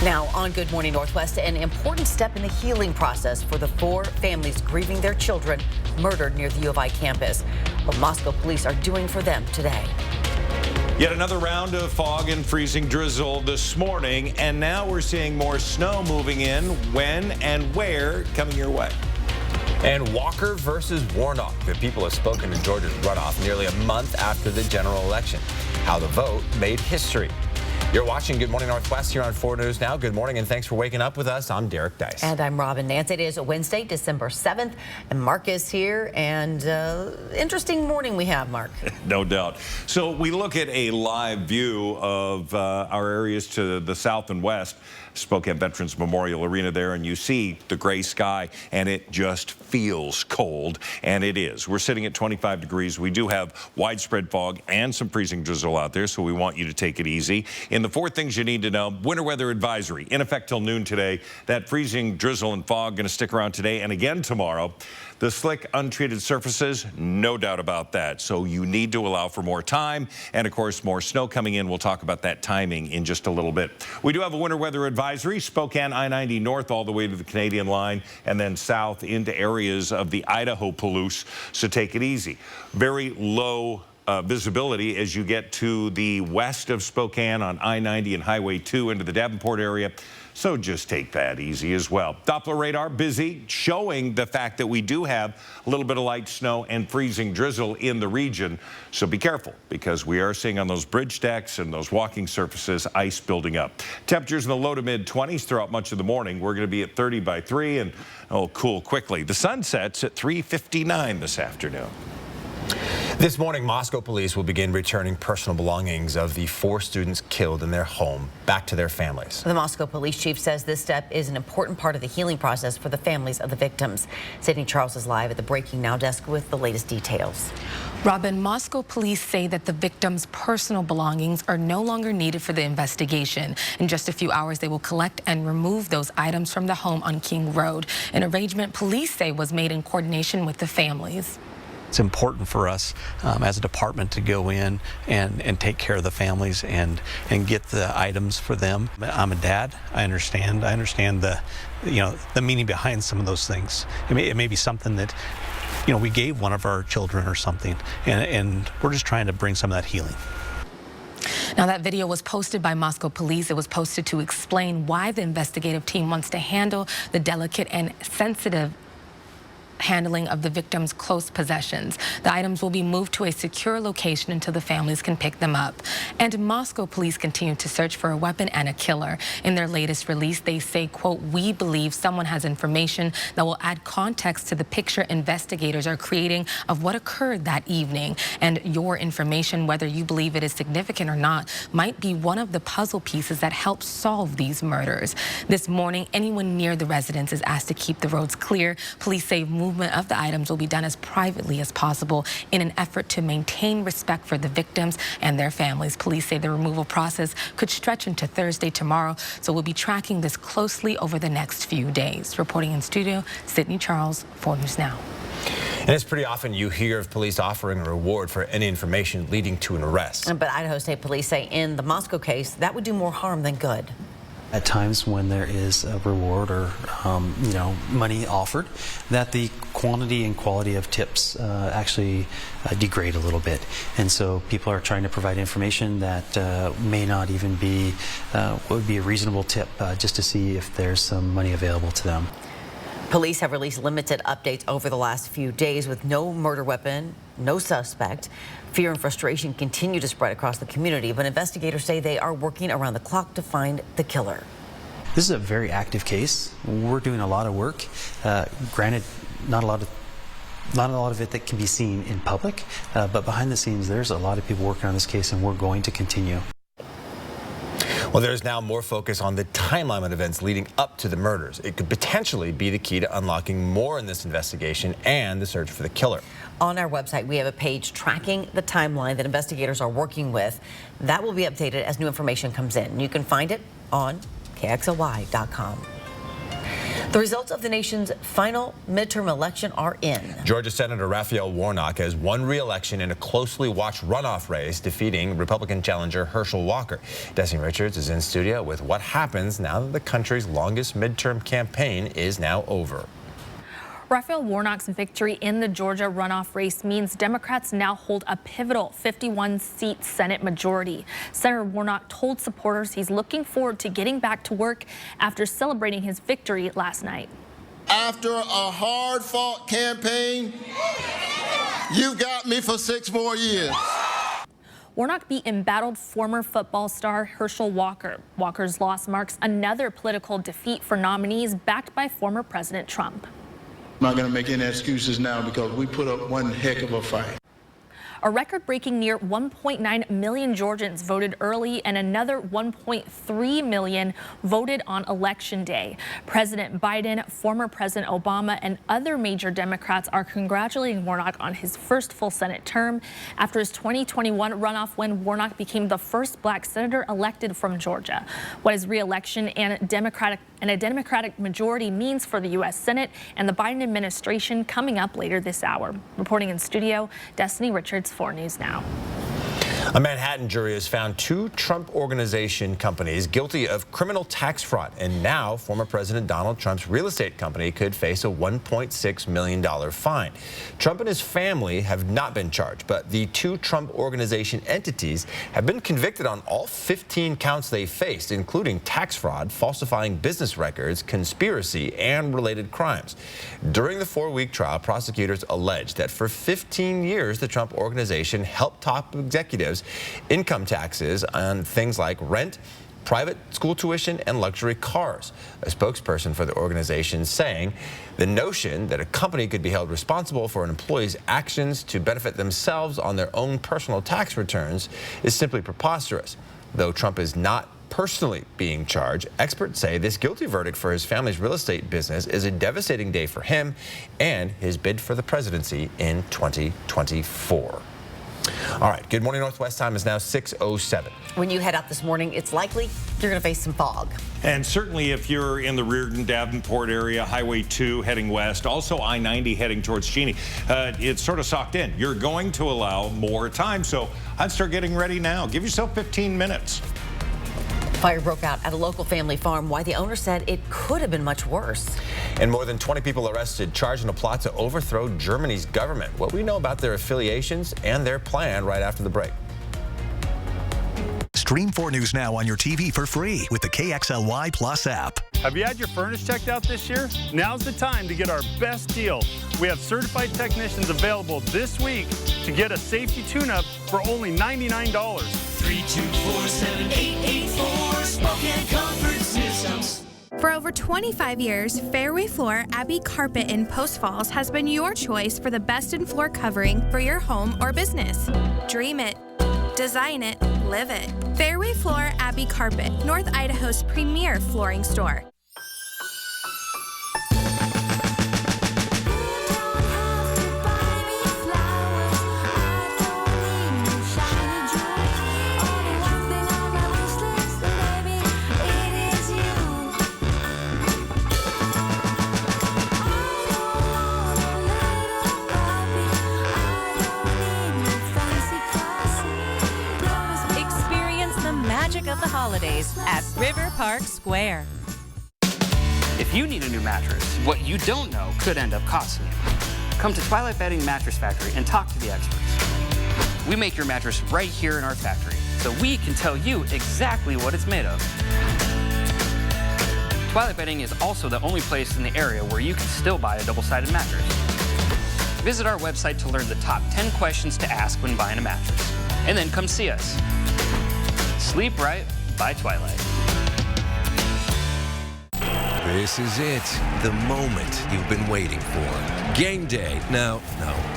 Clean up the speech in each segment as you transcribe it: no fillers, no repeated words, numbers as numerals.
Now on Good Morning Northwest, an important step in the healing process for the 4 families grieving their children murdered near the U of I campus. What Moscow police are doing for them today. Yet another round of fog and freezing drizzle this morning, and now we're seeing more snow moving in. When and where coming your way? And Walker versus Warnock. The people have spoken to Georgia's runoff nearly a month after the general election. How the vote made history. You're watching Good Morning Northwest here on 4 News Now. Good morning and thanks for waking up with us. I'm Derek Dice. And I'm Robin Nance. It is Wednesday, December 7th, and Mark is here. And interesting morning we have, Mark. No doubt. So we look at a live view of our areas to the south and west. Spokane Veterans Memorial Arena there, and you see the gray sky, and it just feels cold, and it is. We're sitting at 25 degrees. We do have widespread fog and some freezing drizzle out there, so we want you to take it easy. In the 4 things you need to know, winter weather advisory in effect till noon today. That freezing drizzle and fog going to stick around today and again tomorrow. The slick, untreated surfaces, no doubt about that. So you need to allow for more time. And of course, more snow coming in. We'll talk about that timing in just a little bit. We do have a winter weather advisory. Spokane I-90 north all the way to the Canadian line and then south into areas of the Idaho Palouse. So take it easy. Very low visibility as you get to the west of Spokane on I-90 and Highway 2 into the Davenport area. So just take that easy as well. Doppler radar busy, showing the fact that we do have a little bit of light snow and freezing drizzle in the region. So be careful, because we are seeing on those bridge decks and those walking surfaces ice building up. Temperatures in the low to mid 20s throughout much of the morning. We're going to be at 30 by 3 and cool quickly. The sun sets at 3:59 this afternoon. This morning, Moscow police will begin returning personal belongings of the 4 students killed in their home back to their families. The Moscow police chief says this step is an important part of the healing process for the families of the victims. Sydney Charles is live at the Breaking Now desk with the latest details. Robin, Moscow police say that the victims' personal belongings are no longer needed for the investigation. In just a few hours, they will collect and remove those items from the home on King Road. An arrangement police say was made in coordination with the families. It's important for us as a department to go in and take care of the families and get the items for them. I'm a dad. I understand the the meaning behind some of those things. It may be something that we gave one of our children or something, and we're just trying to bring some of that healing. Now, that video was posted by Moscow police. It was posted to explain why the investigative team wants to handle the delicate and sensitive handling of the victim's close possessions. The items will be moved to a secure location until the families can pick them up. And Moscow police continue to search for a weapon and a killer. In their latest release, they say, quote, "We believe someone has information that will add context to the picture investigators are creating of what occurred that evening. And your information, whether you believe it is significant or not, might be one of the puzzle pieces that helps solve these murders." This morning, anyone near the residence is asked to keep the roads clear. Police say movement of the items will be done as privately as possible in an effort to maintain respect for the victims and their families. Police say the removal process could stretch into Thursday tomorrow, so we'll be tracking this closely over the next few days. Reporting in studio, Sydney Charles, 4 News Now. And it's pretty often you hear of police offering a reward for any information leading to an arrest. But Idaho State Police say in the Moscow case, that would do more harm than good. At times when there is a reward or money offered, that the quantity and quality of tips actually degrade a little bit, and so people are trying to provide information that may not even be what would be a reasonable tip, just to see if there's some money available to them. Police have released limited updates over the last few days with no murder weapon, no suspect. Fear and frustration continue to spread across the community, but investigators say they are working around the clock to find the killer. This is a very active case. We're doing a lot of work. Granted, not a lot of it that can be seen in public, but behind the scenes, there's a lot of people working on this case, and we're going to continue. Well, there's now more focus on the timeline of events leading up to the murders. It could potentially be the key to unlocking more in this investigation and the search for the killer. On our website, we have a page tracking the timeline that investigators are working with. That will be updated as new information comes in. You can find it on KXLY.com. The results of the nation's final midterm election are in. Georgia Senator Raphael Warnock has won re-election in a closely watched runoff race, defeating Republican challenger Herschel Walker. Destiny Richards is in studio with what happens now that the country's longest midterm campaign is now over. Raphael Warnock's victory in the Georgia runoff race means Democrats now hold a pivotal 51-seat Senate majority. Senator Warnock told supporters he's looking forward to getting back to work after celebrating his victory last night. After a hard-fought campaign, you got me for 6 more years. Warnock beat embattled former football star Herschel Walker. Walker's loss marks another political defeat for nominees backed by former President Trump. I'm not going to make any excuses now because we put up one heck of a fight. A record-breaking near 1.9 million Georgians voted early, and another 1.3 million voted on Election Day. President Biden, former President Obama, and other major Democrats are congratulating Warnock on his first full Senate term after his 2021 runoff, when Warnock became the first black senator elected from Georgia. What his re-election and a Democratic majority means for the U.S. Senate and the Biden administration coming up later this hour. Reporting in studio, Destiny Richards, 4 News Now. A Manhattan jury has found 2 Trump Organization companies guilty of criminal tax fraud, and now former President Donald Trump's real estate company could face a $1.6 million fine. Trump and his family have not been charged, but the 2 Trump Organization entities have been convicted on all 15 counts they faced, including tax fraud, falsifying business records, conspiracy, and related crimes. During the 4-week trial, prosecutors alleged that for 15 years, the Trump Organization helped top executives income taxes on things like rent, private school tuition, and luxury cars. A spokesperson for the organization saying the notion that a company could be held responsible for an employee's actions to benefit themselves on their own personal tax returns is simply preposterous. Though Trump is not personally being charged, experts say this guilty verdict for his family's real estate business is a devastating day for him and his bid for the presidency in 2024. All right, Good Morning Northwest time is now 6:07. When you head out this morning, it's likely you're going to face some fog. And certainly if you're in the Reardon, Davenport area, Highway 2 heading west, also I-90 heading towards Cheney, it's sort of socked in. You're going to allow more time, so I'd start getting ready now. Give yourself 15 minutes. Fire broke out at a local family farm. Why the owner said it could have been much worse. And more than 20 people arrested, charged in a plot to overthrow Germany's government. What we know about their affiliations and their plan right after the break. Stream 4 News now on your TV for free with the KXLY Plus app. Have you had your furnace checked out this year? Now's the time to get our best deal. We have certified technicians available this week to get a safety tune-up for only $99. 324-7884 Spokane Comfort Systems. For over 25 years, Fairway Floor Abbey Carpet in Post Falls has been your choice for the best in floor covering for your home or business. Dream it, design it, live it. Fairway Floor Abbey Carpet, North Idaho's premier flooring store. Of the holidays at River Park Square. If you need a new mattress, what you don't know could end up costing you. Come to Twilight Bedding Mattress Factory and talk to the experts. We make your mattress right here in our factory, so we can tell you exactly what it's made of. Twilight Bedding is also the only place in the area where you can still buy a double-sided mattress. Visit our website to learn the top 10 questions to ask when buying a mattress, and then come see us. Sleep Right by Twilight. This is it, the moment you've been waiting for. Game day. No,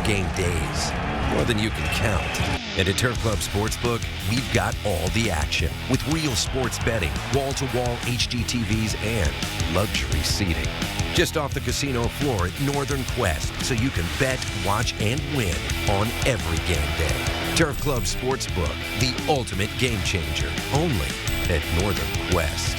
game days. More than you can count. And at Turf Club Sportsbook, we've got all the action. With real sports betting, wall-to-wall HD TVs, and luxury seating. Just off the casino floor at Northern Quest, so you can bet, watch, and win on every game day. Turf Club Sportsbook, the ultimate game changer. Only at Northern Quest.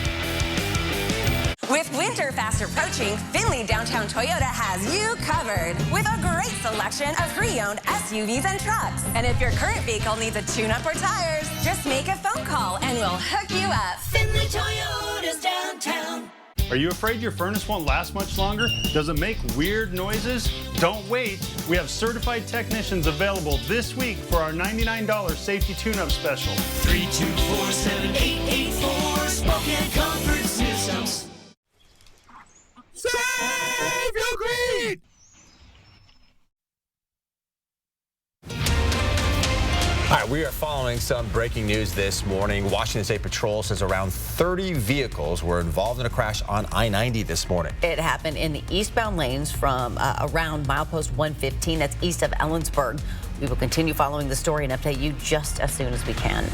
With winter fast approaching, Findlay Downtown Toyota has you covered with a great selection of pre-owned SUVs and trucks. And if your current vehicle needs a tune-up or tires, just make a phone call and we'll hook you up. Findlay Toyota's downtown. Are you afraid your furnace won't last much longer? Does it make weird noises? Don't wait. We have certified technicians available this week for our $99 safety tune-up special. 324-7884 Spokane Comfort Systems. Save your greed! All right, we are following some breaking news this morning. Washington State Patrol says around 30 vehicles were involved in a crash on I-90 this morning. It happened in the eastbound lanes from around milepost 115. That's east of Ellensburg. We will continue following the story and update you just as soon as we can.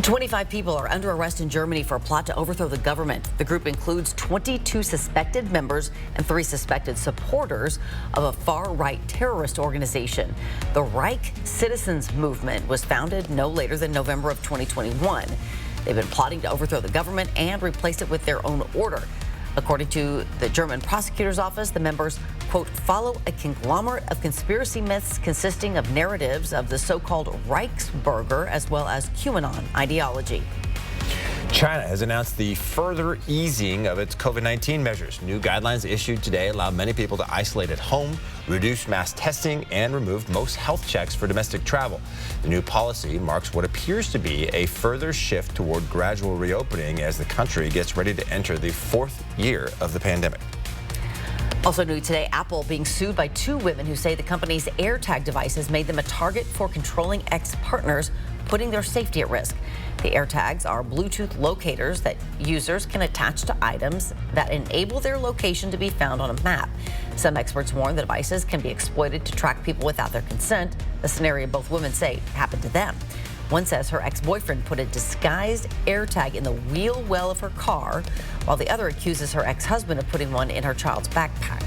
25 people are under arrest in Germany for a plot to overthrow the government. The group includes 22 suspected members and 3 suspected supporters of a far-right terrorist organization. The Reich Citizens Movement was founded no later than November of 2021. They've been plotting to overthrow the government and replace it with their own order. According to the German prosecutor's office, the members, quote, follow a conglomerate of conspiracy myths consisting of narratives of the so-called Reichsbürger as well as QAnon ideology. China has announced the further easing of its COVID-19 measures. New guidelines issued today allow many people to isolate at home, reduce mass testing, and remove most health checks for domestic travel. The new policy marks what appears to be a further shift toward gradual reopening as the country gets ready to enter the 4th year of the pandemic. Also new today, Apple being sued by 2 women who say the company's AirTag devices made them a target for controlling ex-partners, putting their safety at risk. The AirTags are Bluetooth locators that users can attach to items that enable their location to be found on a map. Some experts warn the devices can be exploited to track people without their consent, a scenario both women say happened to them. One says her ex-boyfriend put a disguised AirTag in the wheel well of her car, while the other accuses her ex-husband of putting one in her child's backpack.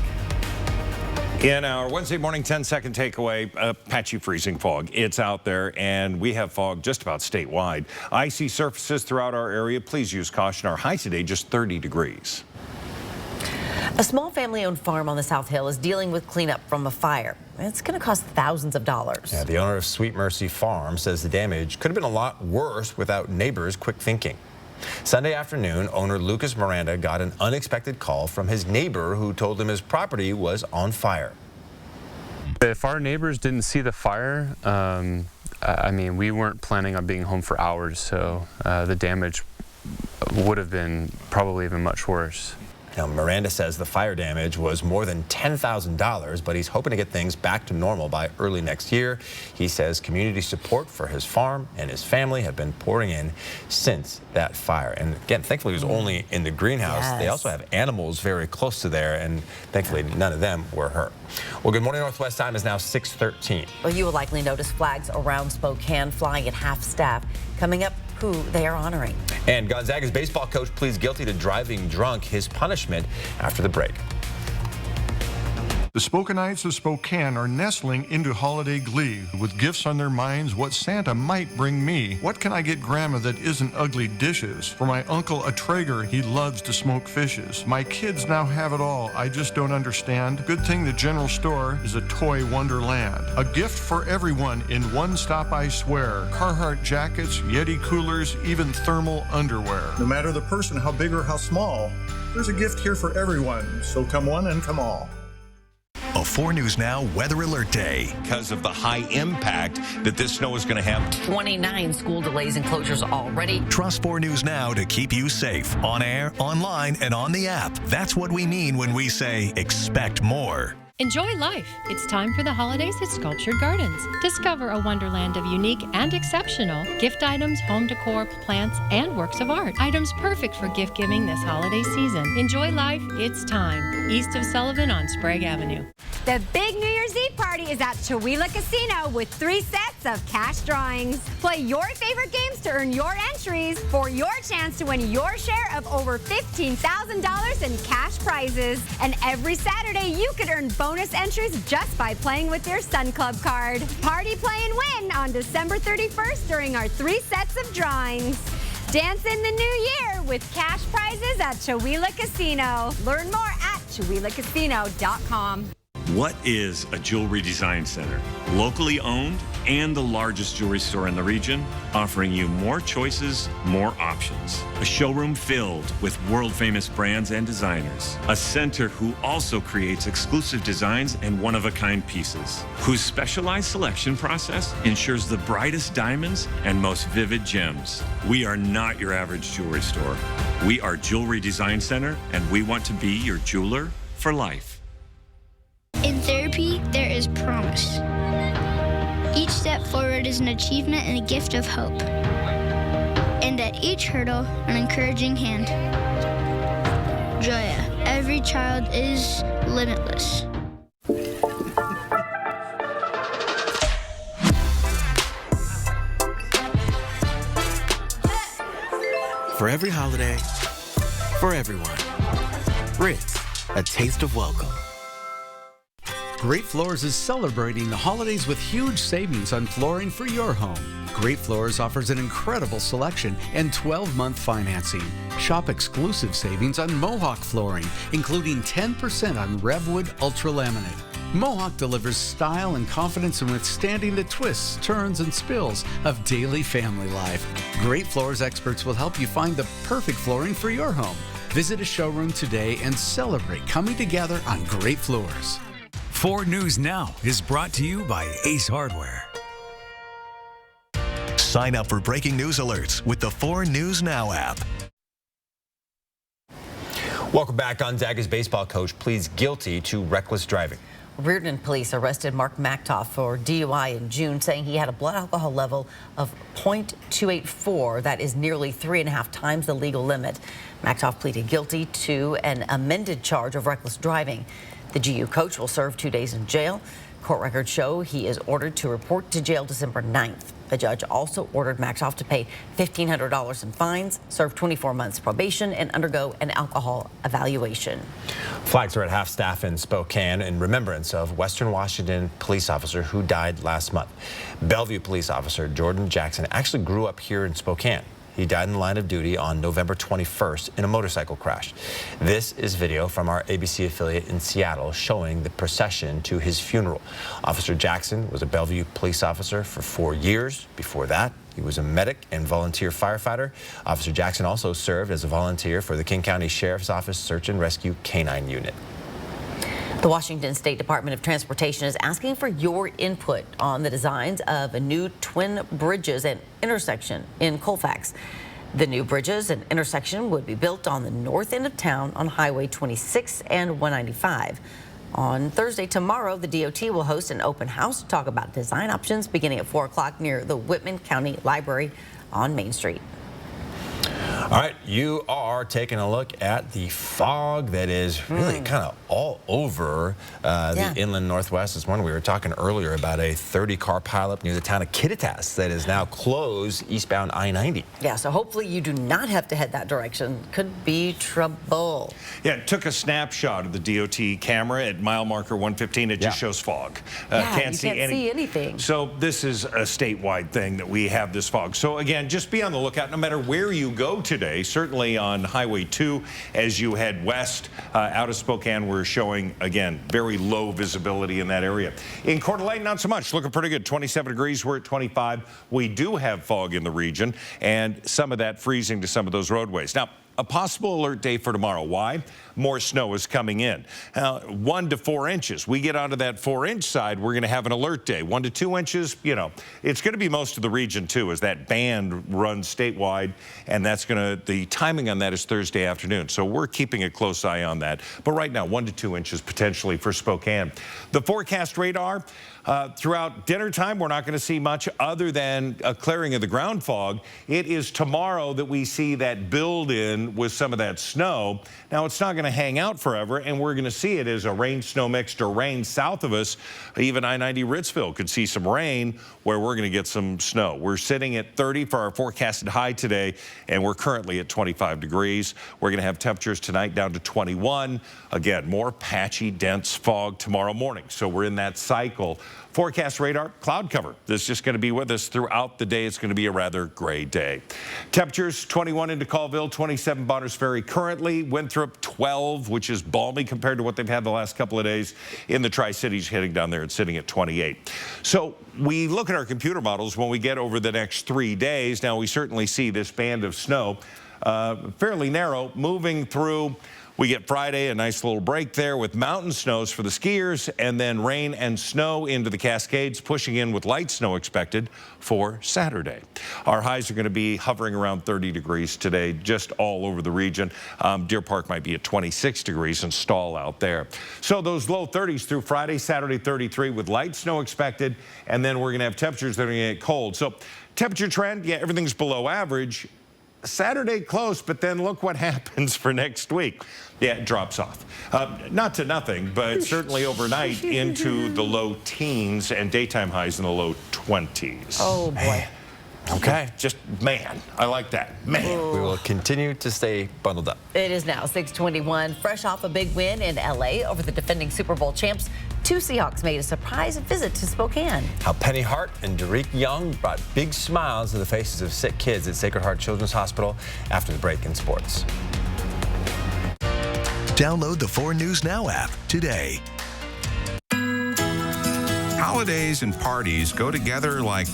In our Wednesday morning 10-second takeaway, patchy freezing fog. It's out there, and we have fog just about statewide. Icy surfaces throughout our area. Please use caution. Our high today just 30 degrees. A small family-owned farm on the South Hill is dealing with cleanup from a fire. It's going to cost thousands of dollars. Yeah, the owner of Sweet Mercy Farm says the damage could have been a lot worse without neighbors' quick thinking. Sunday afternoon, owner Lucas Miranda got an unexpected call from his neighbor who told him his property was on fire. If our neighbors didn't see the fire, I mean, we weren't planning on being home for hours, so the damage would have been probably even much worse. Now, Miranda says the fire damage was more than $10,000, but he's hoping to get things back to normal by early next year. He says community support for his farm and his family have been pouring in since that fire. And again, thankfully, it was only in the greenhouse. Yes. They also have animals very close to there, and thankfully, none of them were hurt. Well, Good Morning Northwest time is now 6:13. Well, you will likely notice flags around Spokane flying at half staff. Coming up, who they are honoring. And Gonzaga's baseball coach pleads guilty to driving drunk, his punishment after the break. The Spokanites of Spokane are nestling into holiday glee. With gifts on their minds, what Santa might bring me. What can I get Grandma that isn't ugly dishes? For my uncle, a Traeger, he loves to smoke fishes. My kids now have it all, I just don't understand. Good thing the general store is a toy wonderland. A gift for everyone in one stop, I swear. Carhartt jackets, Yeti coolers, even thermal underwear. No matter the person, how big or how small, there's a gift here for everyone. So come one and come all. A 4 News Now Weather Alert Day. Because of the high impact that this snow is going to have. 29 school delays and closures already. Trust 4 News Now to keep you safe on air, online, and on the app. That's what we mean when we say expect more. Enjoy life. It's time for the holidays at Sculptured Gardens. Discover a wonderland of unique and exceptional gift items, home decor, plants, and works of art. Items perfect for gift giving this holiday season. Enjoy life. It's time. East of Sullivan on Sprague Avenue. The big New Year's Eve party is at Chewelah Casino with 3 sets of cash drawings. Play your favorite games to earn your entries for your chance to win your share of over $15,000 in cash prizes. And every Saturday, you could earn bonus entries just by playing with your Sun Club card. Party, play, and win on December 31st during our 3 sets of drawings. Dance in the new year with cash prizes at Chihuahua Casino. Learn more at ChihuahuaCasino.com. What is a jewelry design center? Locally owned and the largest jewelry store in the region, offering you more choices, more options. A showroom filled with world-famous brands and designers. A center who also creates exclusive designs and one-of-a-kind pieces. Whose specialized selection process ensures the brightest diamonds and most vivid gems. We are not your average jewelry store. We are Jewelry Design Center, and we want to be your jeweler for life. In therapy, there is promise. Each step forward is an achievement and a gift of hope. And at each hurdle, an encouraging hand. Joya, every child is limitless. For every holiday, for everyone. Ritz, a taste of welcome. Great Floors is celebrating the holidays with huge savings on flooring for your home. Great Floors offers an incredible selection and 12-month financing. Shop exclusive savings on Mohawk flooring, including 10% on Revwood Ultra Laminate. Mohawk delivers style and confidence in withstanding the twists, turns, and spills of daily family life. Great Floors experts will help you find the perfect flooring for your home. Visit a showroom today and celebrate coming together on Great Floors. 4 News Now is brought to you by Ace Hardware. Sign up for breaking news alerts with the 4 News Now app. Welcome back. Gonzaga's baseball coach pleads guilty to reckless driving. Reardon police arrested Mark Mactoff for DUI in June, saying he had a blood alcohol level of 0.284. That is nearly 3.5 times the legal limit. Mactoff pleaded guilty to an amended charge of reckless driving. The GU coach will serve 2 days in jail. Court records show he is ordered to report to jail December 9th. The judge also ordered Mactoff to pay $1,500 in fines, serve 24 months probation, and undergo an alcohol evaluation. Flags are at half-staff in Spokane in remembrance of Western Washington police officer who died last month. Bellevue police officer Jordan Jackson actually grew up here in Spokane. He died in the line of duty on November 21st in a motorcycle crash. This is video from our ABC affiliate in Seattle showing the procession to his funeral. Officer Jackson was a Bellevue police officer for 4 years. Before that, he was a medic and volunteer firefighter. Officer Jackson also served as a volunteer for the King County Sheriff's Office Search and Rescue Canine Unit. The Washington State Department of Transportation is asking for your input on the designs of a new twin bridges and intersection in Colfax. The new bridges and intersection would be built on the north end of town on Highway 26 and 195. On Thursday, tomorrow, the DOT will host an open house to talk about design options beginning at 4 o'clock near the Whitman County Library on Main Street. All right, you are taking a look at the fog that is really kind of all over the inland northwest. This morning we were talking earlier about a 30-car pileup near the town of Kittitas that is now closed eastbound I-90. Yeah, so hopefully you do not have to head that direction. Could be trouble. Yeah, it took a snapshot of the DOT camera at mile marker 115. It just shows fog. Can't see anything. So this is a statewide thing that we have this fog. So again, just be on the lookout no matter where you go today. Certainly on Highway 2 as you head west out of Spokane, we're showing again very low visibility in that area. In Coeur d'Alene, not so much. Looking pretty good. 27 degrees. We're at 25. We do have fog in the region and some of that freezing to some of those roadways. Now, a possible alert day for tomorrow. Why? More snow is coming in. 1 to 4 inches. We get onto that 4-inch side, we're going to have an alert day. 1 to 2 inches, you know, it's going to be most of the region too as that band runs statewide, and that's going to, the timing on that is Thursday afternoon. So we're keeping a close eye on that. But right now, 1 to 2 inches potentially for Spokane. The forecast radar, throughout dinner time, we're not going to see much other than a clearing of the ground fog. It is tomorrow that we see that build in with some of that snow. Now, it's not going to hang out forever, and we're going to see it as a rain-snow mixed or rain south of us. Even I-90 Ritzville could see some rain where we're going to get some snow. We're sitting at 30 for our forecasted high today, and we're currently at 25 degrees. We're going to have temperatures tonight down to 21. Again, more patchy, dense fog tomorrow morning. So we're in that cycle forecast radar, cloud cover. This is just going to be with us throughout the day. It's going to be a rather gray day. Temperatures 21 into Colville, 27 Bonners Ferry currently. Winthrop 12, which is balmy compared to what they've had the last couple of days. In the Tri-Cities, heading down there, it's sitting at 28. So we look at our computer models when we get over the next 3 days. Now, we certainly see this band of snow, fairly narrow, moving through. We get Friday, a nice little break there with mountain snows for the skiers, and then rain and snow into the Cascades, pushing in with light snow expected for Saturday. Our highs are going to be hovering around 30 degrees today, just all over the region. Deer Park might be at 26 degrees and stall out there. So those low 30s through Friday, Saturday 33 with light snow expected, and then we're going to have temperatures that are going to get cold. So temperature trend, yeah, everything's below average. Saturday close, but then look what happens for next week. Yeah, it drops off. Not to nothing, but certainly overnight into the low teens and daytime highs in the low 20s. Oh, boy. Man. Okay, just man. I like that. Man. We will continue to stay bundled up. It is now 6:21. Fresh off a big win in L.A. over the defending Super Bowl champs, 2 Seahawks made a surprise visit to Spokane. How Penny Hart and Derek Young brought big smiles to the faces of sick kids at Sacred Heart Children's Hospital after the break in sports. Download the 4 News Now app today. Holidays and parties go together like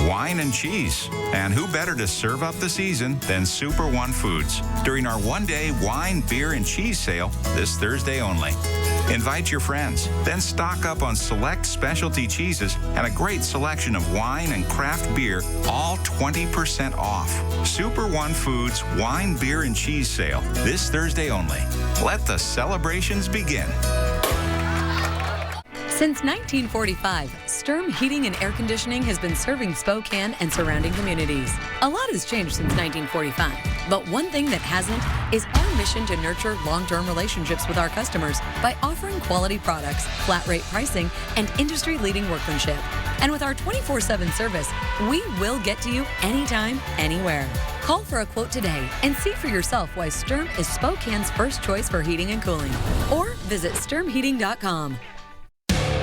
wine and cheese. And who better to serve up the season than Super One Foods during our one-day wine, beer, and cheese sale this Thursday only. Invite your friends, then stock up on select specialty cheeses and a great selection of wine and craft beer, all 20% off. Super One Foods wine, beer, and cheese sale this Thursday only. Let the celebrations begin. Since 1945, Sturm Heating and Air Conditioning has been serving Spokane and surrounding communities. A lot has changed since 1945, but one thing that hasn't is our mission to nurture long-term relationships with our customers by offering quality products, flat rate pricing, and industry-leading workmanship. And with our 24/7 service, we will get to you anytime, anywhere. Call for a quote today and see for yourself why Sturm is Spokane's first choice for heating and cooling. Or visit sturmheating.com.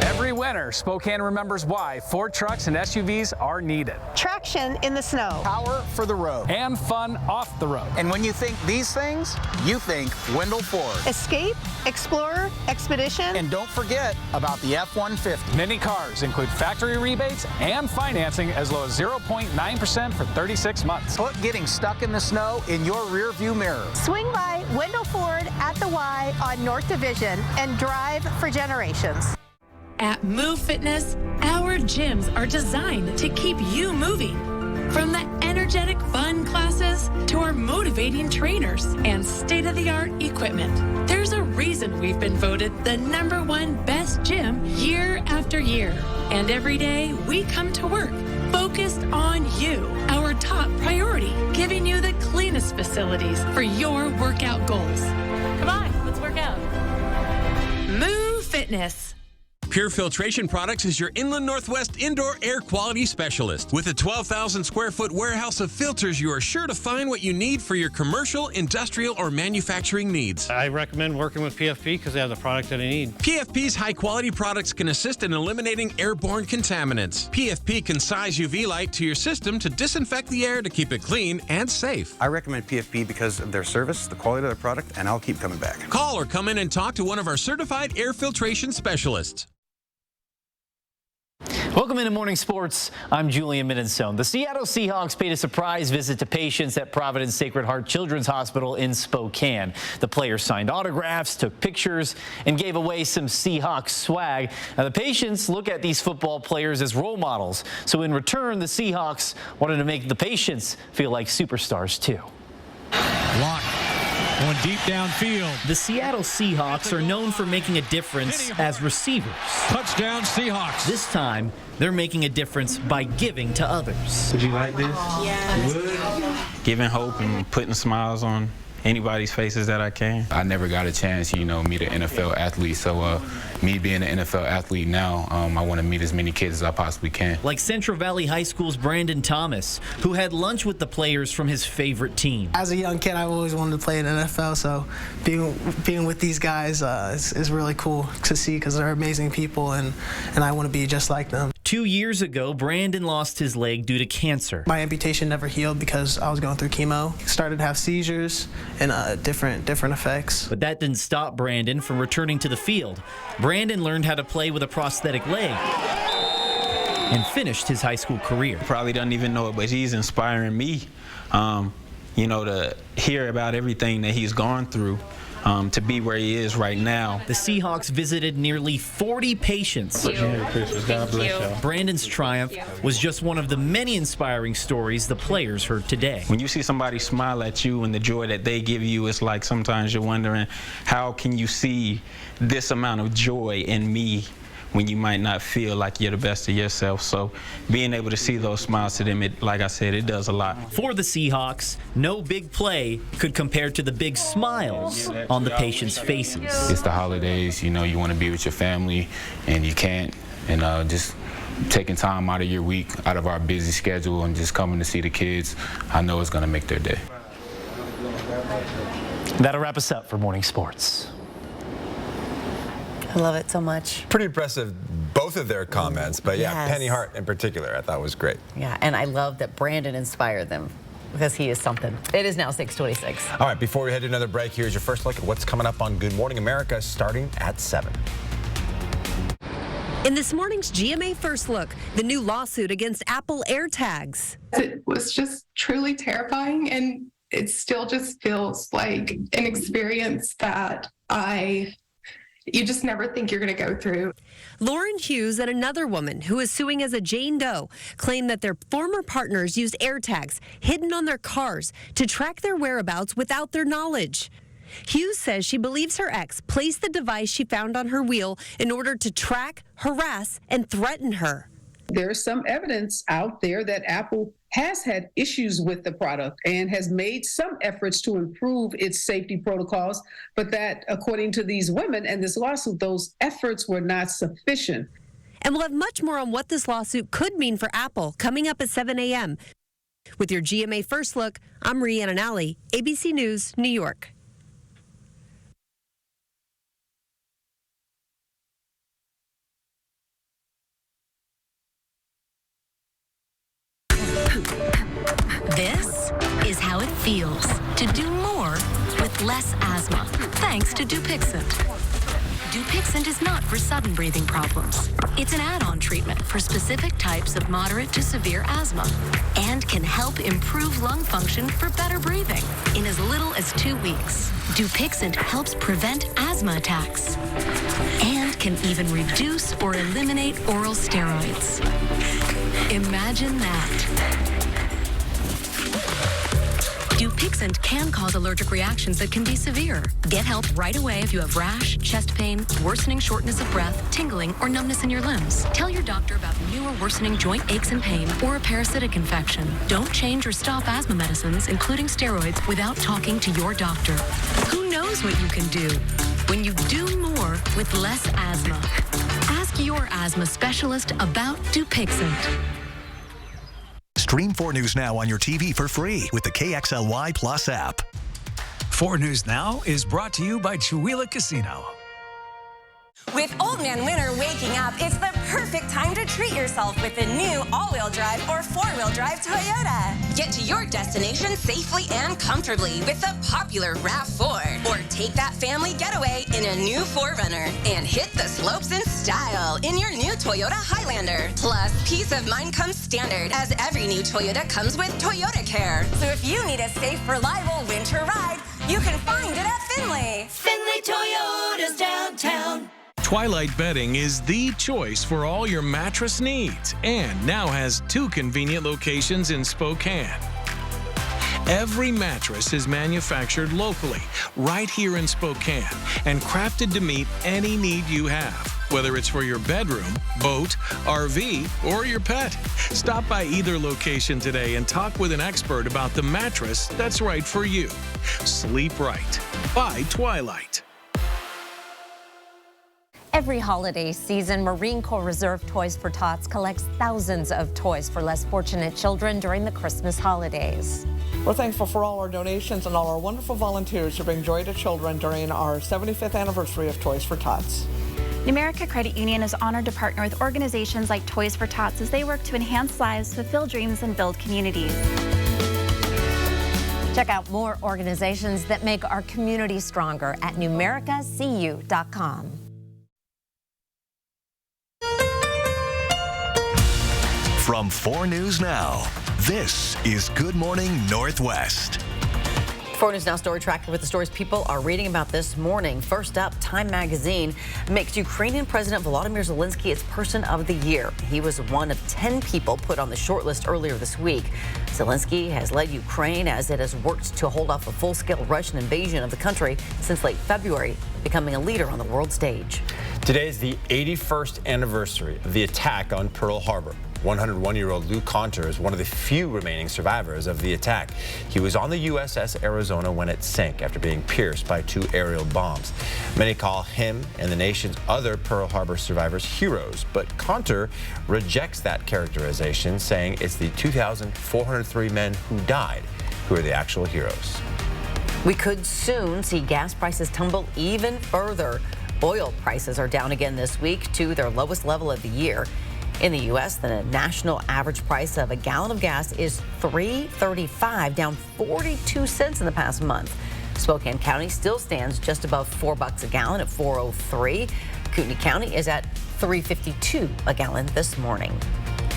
Every winter, Spokane remembers why Ford trucks and SUVs are needed. Traction in the snow. Power for the road. And fun off the road. And when you think these things, you think Wendell Ford. Escape, Explorer, Expedition. And don't forget about the F-150. Many cars include factory rebates and financing as low as 0.9% for 36 months. Put getting stuck in the snow in your rearview mirror. Swing by Wendell Ford at the Y on North Division and drive for generations. At Move Fitness, our gyms are designed to keep you moving. From the energetic fun classes to our motivating trainers and state-of-the-art equipment, there's a reason we've been voted the #1 best gym year after year. And every day we come to work focused on you, our top priority, giving you the cleanest facilities for your workout goals. Come on, let's work out. Move Fitness. Pure Filtration Products is your Inland Northwest indoor air quality specialist. With a 12,000 square foot warehouse of filters, you are sure to find what you need for your commercial, industrial, or manufacturing needs. I recommend working with PFP because they have the product that I need. PFP's high quality products can assist in eliminating airborne contaminants. PFP can size UV light to your system to disinfect the air to keep it clean and safe. I recommend PFP because of their service, the quality of their product, and I'll keep coming back. Call or come in and talk to one of our certified air filtration specialists. Welcome into Morning Sports. I'm Julian Minnesone. The Seattle Seahawks paid a surprise visit to patients at Providence Sacred Heart Children's Hospital in Spokane. The players signed autographs, took pictures, and gave away some Seahawks swag. Now, the patients look at these football players as role models. So in return, the Seahawks wanted to make the patients feel like superstars too. Block. Going deep downfield. The Seattle Seahawks are known for making a difference as receivers. Touchdown Seahawks. This time, they're making a difference by giving to others. Would you like this? Yeah. Would? Giving hope and putting smiles on anybody's faces that I can. I never got a chance, meet an NFL athlete. So me being an NFL athlete now, I want to meet as many kids as I possibly can. Like Central Valley High School's Brandon Thomas, who had lunch with the players from his favorite team. As a young kid, I've always wanted to play in the NFL, so being with these guys is really cool to see because they're amazing people, and I want to be just like them. 2 years ago, Brandon lost his leg due to cancer. My amputation never healed because I was going through chemo. Started to have seizures and different effects. But that didn't stop Brandon from returning to the field. Brandon learned how to play with a prosthetic leg and finished his high school career. Probably doesn't even know it, but he's inspiring me, to hear about everything that he's gone through. To be where he is right now. The Seahawks visited nearly 40 patients. Merry Christmas. God bless y'all. Brandon's triumph was just one of the many inspiring stories the players heard today. When you see somebody smile at you and the joy that they give you, it's like sometimes you're wondering, how can you see this amount of joy in me when you might not feel like you're the best of yourself? So being able to see those smiles to them, like I said, it does a lot. For the Seahawks, no big play could compare to the big smiles on the patients' faces. It's the holidays, you want to be with your family, and you can't. And just taking time out of your week, out of our busy schedule, and just coming to see the kids, I know it's going to make their day. That'll wrap us up for Morning Sports. I love it so much. Pretty impressive, both of their comments, but yeah, Yes. Penny Hart in particular, I thought was great. Yeah, and I love that Brandon inspired them because he is something. It is now 6:26. All right, before we head to another break, here's your first look at what's coming up on Good Morning America starting at 7. In this morning's GMA First Look, the new lawsuit against Apple AirTags. It was just truly terrifying, and it still just feels like an experience that you just never think you're going to go through. Lauren Hughes and another woman who is suing as a Jane Doe claim that their former partners used AirTags hidden on their cars to track their whereabouts without their knowledge. Hughes says she believes her ex placed the device she found on her wheel in order to track, harass, and threaten her. There's some evidence out there that Apple has had issues with the product and has made some efforts to improve its safety protocols, but that, according to these women and this lawsuit, those efforts were not sufficient. And we'll have much more on what this lawsuit could mean for Apple coming up at 7 a.m. With your GMA First Look, I'm Rhiannon Alley, ABC News, New York. This is how it feels to do more with less asthma, thanks to Dupixent. Dupixent is not for sudden breathing problems. It's an add-on treatment for specific types of moderate to severe asthma and can help improve lung function for better breathing in as little as 2 weeks. Dupixent helps prevent asthma attacks and can even reduce or eliminate oral steroids. Imagine that. Dupixent can cause allergic reactions that can be severe. Get help right away if you have rash, chest pain, worsening shortness of breath, tingling, or numbness in your limbs. Tell your doctor about new or worsening joint aches and pain or a parasitic infection. Don't change or stop asthma medicines, including steroids, without talking to your doctor. Who knows what you can do when you do more with less asthma? Ask your asthma specialist about Dupixent. Stream 4 News Now on your TV for free with the KXLY Plus app. 4 News Now is brought to you by Chihuahua Casino. With Old Man Winter waking up, it's the perfect time to treat yourself with a new all-wheel drive or four-wheel drive Toyota. Get to your destination safely and comfortably with the popular RAV4. Or take that family getaway in a new 4Runner and hit the slopes in style in your new Toyota Highlander. Plus, peace of mind comes standard as every new Toyota comes with Toyota Care. So if you need a safe, reliable winter ride, you can find it at Finley. Finley Toyota's downtown. Twilight Bedding is the choice for all your mattress needs and now has 2 convenient locations in Spokane. Every mattress is manufactured locally, right here in Spokane, and crafted to meet any need you have. whether it's for your bedroom, boat, RV, or your pet. Stop by either location today and talk with an expert about the mattress that's right for you. Sleep Right by Twilight. Every holiday season, Marine Corps Reserve Toys for Tots collects thousands of toys for less fortunate children during the Christmas holidays. We're thankful for all our donations and all our wonderful volunteers who bring joy to children during our 75th anniversary of Toys for Tots. Numerica Credit Union is honored to partner with organizations like Toys for Tots as they work to enhance lives, fulfill dreams, and build communities. Check out more organizations that make our community stronger at numericacu.com. From 4 News Now, this is Good Morning Northwest. 4 News Now story tracker with the stories people are reading about this morning. First up, Time magazine makes Ukrainian President Volodymyr Zelensky its Person of the Year. He was one of 10 people put on the shortlist earlier this week. Zelensky has led Ukraine as it has worked to hold off a full-scale Russian invasion of the country since late February, becoming a leader on the world stage. Today is the 81st anniversary of the attack on Pearl Harbor. 101-year-old Lou Conter is one of the few remaining survivors of the attack. He was on the USS Arizona when it sank after being pierced by 2 aerial bombs. Many call him and the nation's other Pearl Harbor survivors heroes, but Conter rejects that characterization, saying it's the 2,403 men who died who are the actual heroes. We could soon see gas prices tumble even further. Oil prices are down again this week to their lowest level of the year. In the U.S., the national average price of a gallon of gas is $3.35, down 42 cents in the past month. Spokane County still stands just above $4 a gallon at $4.03. Kootenai County is at $3.52 a gallon this morning.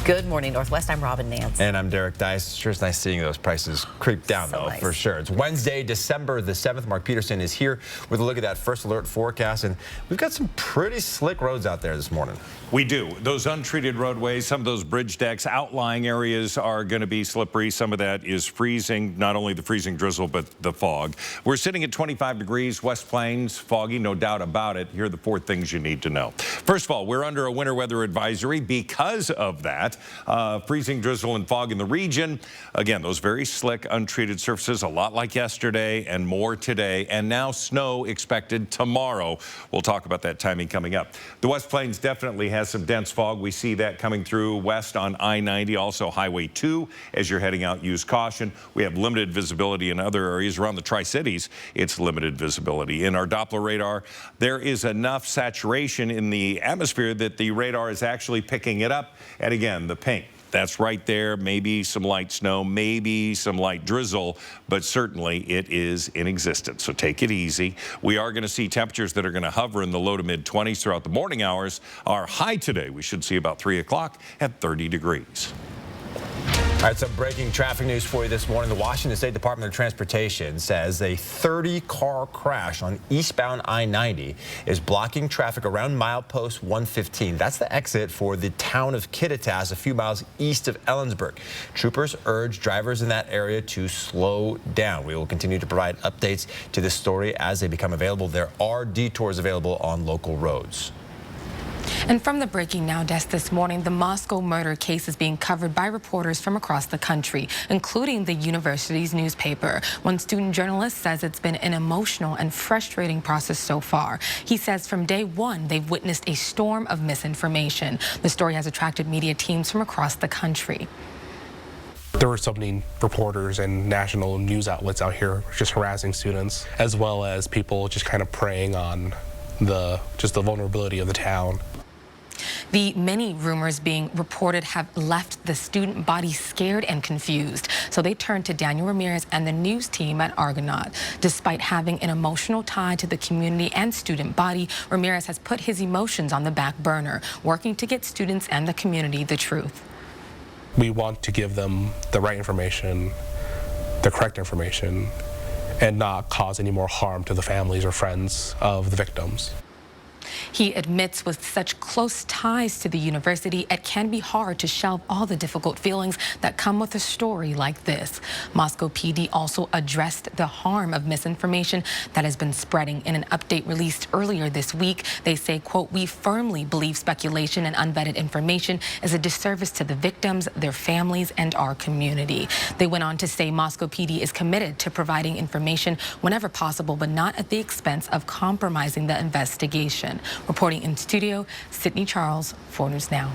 Good morning, Northwest. I'm Robin Nance. And I'm Derek Dice. Sure, it's nice seeing those prices creep down, though, for sure. It's Wednesday, December the 7th. Mark Peterson is here with a look at that first alert forecast. And we've got some pretty slick roads out there this morning. We do. Those untreated roadways, some of those bridge decks, outlying areas are going to be slippery. Some of that is freezing, not only the freezing drizzle, but the fog. We're sitting at 25 degrees, West Plains, foggy, no doubt about it. Here are the 4 things you need to know. First of all, we're under a winter weather advisory because of that. Freezing drizzle and fog in the region. Again, those very slick, untreated surfaces, a lot like yesterday and more today. And now snow expected tomorrow. We'll talk about that timing coming up. The West Plains definitely has some dense fog. We see that coming through west on I-90, also Highway 2. As you're heading out, use caution. We have limited visibility in other areas around the Tri-Cities. It's limited visibility. In our Doppler radar, there is enough saturation in the atmosphere that the radar is actually picking it up. And again, the pink, that's right there. Maybe some light snow, maybe some light drizzle, but certainly it is in existence. So take it easy. We are going to see temperatures that are going to hover in the low to mid 20s throughout the morning hours. Our high today, we should see about 3 o'clock at 30 degrees. All right, some breaking traffic news for you this morning. The Washington State Department of Transportation says a 30-car crash on eastbound I-90 is blocking traffic around milepost 115. That's the exit for the town of Kittitas, a few miles east of Ellensburg. Troopers urge drivers in that area to slow down. We will continue to provide updates to this story as they become available. There are detours available on local roads. And from the Breaking Now desk this morning, the Moscow murder case is being covered by reporters from across the country, including the university's newspaper. One student journalist says it's been an emotional and frustrating process so far. He says from day one, they've witnessed a storm of misinformation. The story has attracted media teams from across the country. There were so many reporters and national news outlets out here just harassing students, as well as people just kind of preying on the vulnerability of the town. The many rumors being reported have left the student body scared and confused. So they turned to Daniel Ramirez and the news team at Argonaut. Despite having an emotional tie to the community and student body, Ramirez has put his emotions on the back burner, working to get students and the community the truth. We want to give them the right information, the correct information, and not cause any more harm to the families or friends of the victims. He admits with such close ties to the university, it can be hard to shelve all the difficult feelings that come with a story like this. Moscow PD also addressed the harm of misinformation that has been spreading. In an update released earlier this week, they say, quote, "We firmly believe speculation and unvetted information is a disservice to the victims, their families, and our community." They went on to say Moscow PD is committed to providing information whenever possible, but not at the expense of compromising the investigation. Reporting in studio, Sydney Charles, 4 News Now.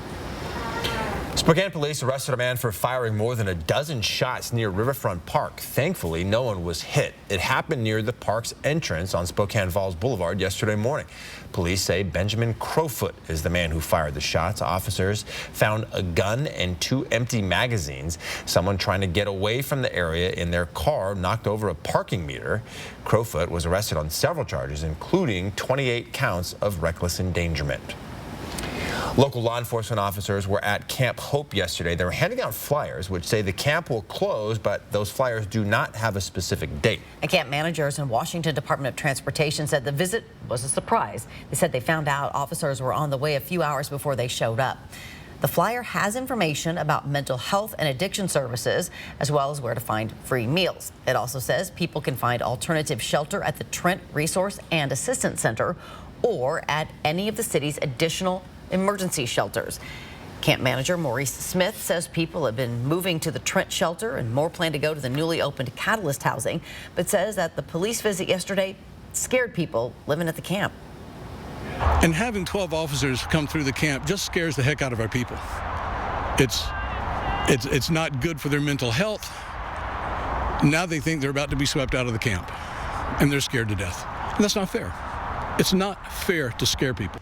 Spokane police arrested a man for firing more than a dozen shots near Riverfront Park. Thankfully, no one was hit. It happened near the park's entrance on Spokane Falls Boulevard yesterday morning. Police say Benjamin Crowfoot is the man who fired the shots. Officers found a gun and 2 empty magazines. Someone trying to get away from the area in their car knocked over a parking meter. Crowfoot was arrested on several charges, including 28 counts of reckless endangerment. Local law enforcement officers were at Camp Hope yesterday. They were handing out flyers which say the camp will close, but those flyers do not have a specific date. And camp managers in Washington Department of Transportation said the visit was a surprise. They said they found out officers were on the way a few hours before they showed up. The flyer has information about mental health and addiction services, as well as where to find free meals. It also says people can find alternative shelter at the Trent Resource and Assistance Center or at any of the city's additional emergency shelters. Camp manager Maurice Smith says people have been moving to the Trent shelter and more plan to go to the newly opened Catalyst housing, but says that the police visit yesterday scared people living at the camp. And having 12 officers come through the camp just scares the heck out of our people. It's not good for their mental health. Now they think they're about to be swept out of the camp, and they're scared to death. And that's not fair. It's not fair to scare people.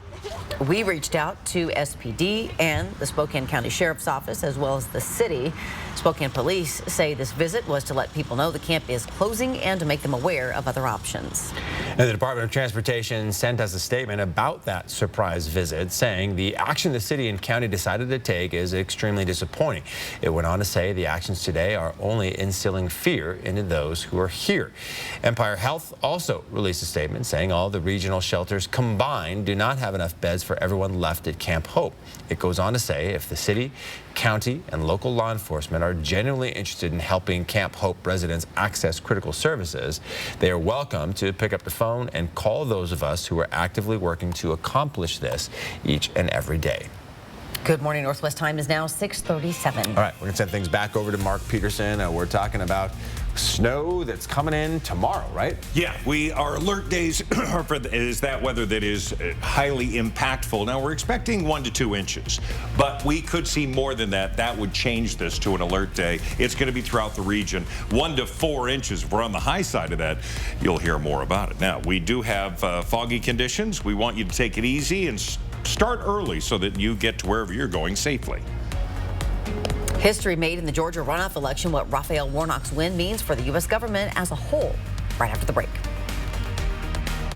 We reached out to SPD and the Spokane County Sheriff's Office, as well as the city. Spokane police say this visit was to let people know the camp is closing and to make them aware of other options. And the Department of Transportation sent us a statement about that surprise visit, saying the action the city and county decided to take is extremely disappointing. It went on to say the actions today are only instilling fear into those who are here. Empire Health also released a statement saying all the regional shelters combined do not have enough beds for everyone left at Camp Hope. It goes on to say if the city, county, and local law enforcement are genuinely interested in helping Camp Hope residents access critical services, they are welcome to pick up the phone and call those of us who are actively working to accomplish this each and every day. Good morning. Northwest time is now 6:37. All right, we're going to send things back over to Mark Peterson. We're talking about snow that's coming in tomorrow, right? Yeah, our alert days is that weather that is highly impactful. Now, we're expecting 1 to 2 inches, but we could see more than that. That would change this to an alert day. It's going to be throughout the region. 1 to 4 inches. If we're on the high side of that, you'll hear more about it. Now, we do have foggy conditions. We want you to take it easy and start early so that you get to wherever you're going safely. History made in the Georgia runoff election, what Raphael Warnock's win means for the U.S. government as a whole, right after the break.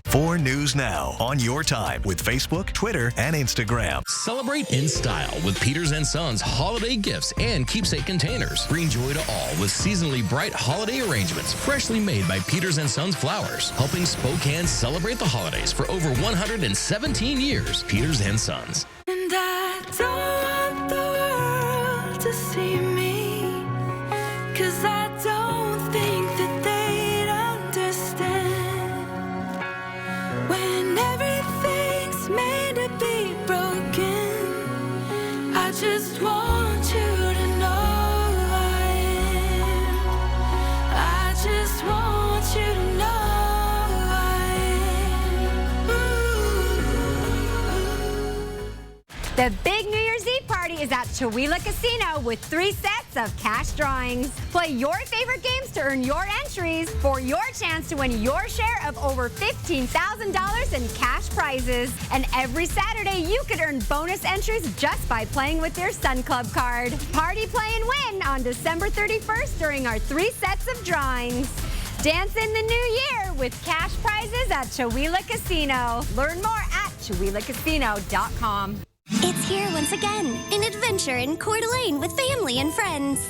4 News Now on your time with Facebook, Twitter, and Instagram. Celebrate in style with Peters & Sons holiday gifts and keepsake containers. Bring joy to all with seasonally bright holiday arrangements freshly made by Peters & Sons Flowers, helping Spokane celebrate the holidays for over 117 years. Peters & Sons. And I don't want the world to see me, 'cause I don't think that they'd understand when everything's made to be broken. I just want you to know I am. I just want you to know The big New Year's Eve party is at Chewelah Casino with 3 sets of cash drawings. Play your favorite games to earn your entries for your chance to win your share of over $15,000 in cash prizes. And every Saturday, you could earn bonus entries just by playing with your Sun Club card. Party, play, and win on December 31st during our 3 sets of drawings. Dance in the new year with cash prizes at Chewelah Casino. Learn more at ChewelahCasino.com. It's here once again, an adventure in Coeur d'Alene with family and friends.